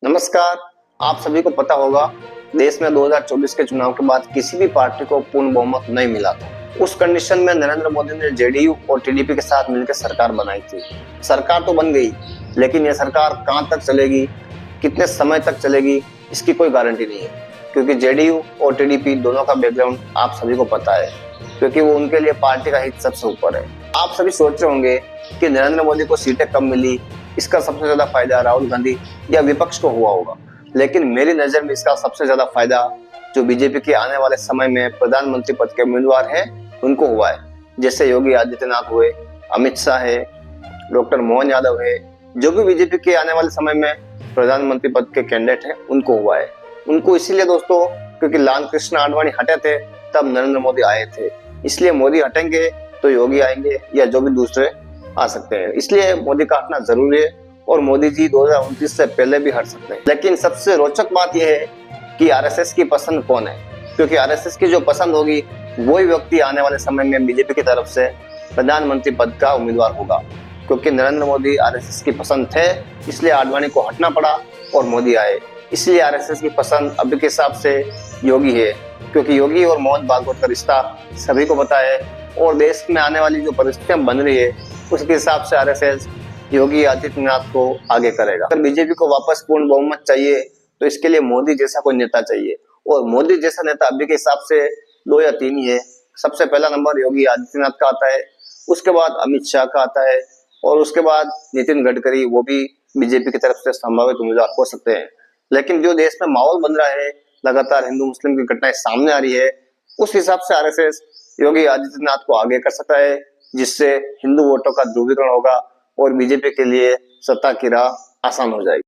नमस्कार। आप सभी को पता होगा देश में 2024 के चुनाव के बाद किसी भी पार्टी को पूर्ण बहुमत नहीं मिला था। उस कंडीशन में नरेंद्र मोदी ने जेडीयू और टीडीपी के साथ मिलकर सरकार बनाई थी। सरकार तो बन गई, लेकिन यह सरकार कहां तक चलेगी, कितने समय तक चलेगी, इसकी कोई गारंटी नहीं है। क्योंकि जेडीयू और टीडीपी दोनों का बैकग्राउंड आप सभी को पता है, क्योंकि वो उनके लिए पार्टी का हित सबसे ऊपर है। आप सभी सोच रहे होंगे कि नरेंद्र मोदी को सीटें कम मिली, इसका सबसे ज्यादा फायदा राहुल गांधी या विपक्ष को हुआ होगा। लेकिन मेरी नजर में इसका सबसे ज्यादा फायदा जो बीजेपी के आने वाले समय में प्रधानमंत्री पद के उम्मीदवार हैं उनको हुआ है। जैसे योगी आदित्यनाथ हुए, अमित शाह है, डॉक्टर मोहन यादव है, जो भी बीजेपी के आने वाले समय में प्रधानमंत्री पद के कैंडिडेट हैं उनको हुआ है। उनको इसीलिए दोस्तों क्योंकि लाल कृष्ण आडवाणी हटे थे तब नरेंद्र मोदी आए थे, इसलिए मोदी हटेंगे तो योगी आएंगे या जो भी दूसरे आ सकते हैं। इसलिए मोदी का हटना जरूरी है और मोदी जी 2029 से पहले भी हट सकते हैं। लेकिन सबसे रोचक बात यह है कि आरएसएस की पसंद कौन है, क्योंकि आरएसएस की जो पसंद होगी वही व्यक्ति आने वाले समय में बीजेपी की तरफ से प्रधानमंत्री पद का उम्मीदवार होगा। क्योंकि नरेंद्र मोदी आरएसएस की पसंद थे, इसलिए आडवाणी को हटना पड़ा और मोदी आए। इसलिए आरएसएस की पसंद अभी के हिसाब से योगी है, क्योंकि योगी और मोहन भागवत का रिश्ता सभी को पता है और देश में आने वाली जो परिस्थितियां बन रही है उसके हिसाब से आरएसएस योगी आदित्यनाथ को आगे करेगा। अगर बीजेपी को वापस पूर्ण बहुमत चाहिए तो इसके लिए मोदी जैसा कोई नेता चाहिए, और मोदी जैसा नेता अभी के हिसाब से 2 या 3 ही है। सबसे पहला नंबर योगी आदित्यनाथ का आता है, उसके बाद अमित शाह का आता है और उसके बाद नितिन गडकरी, वो भी बीजेपी की तरफ से संभावित उम्मीदवार हो सकते हैं। लेकिन जो देश में माहौल बन रहा है, लगातार हिंदू मुस्लिम की घटनाएं सामने आ रही है, उस हिसाब से आरएसएस योगी आदित्यनाथ को आगे कर सकता है, जिससे हिंदू वोटों का ध्रुवीकरण होगा और बीजेपी के लिए सत्ता की राह आसान हो जाएगी।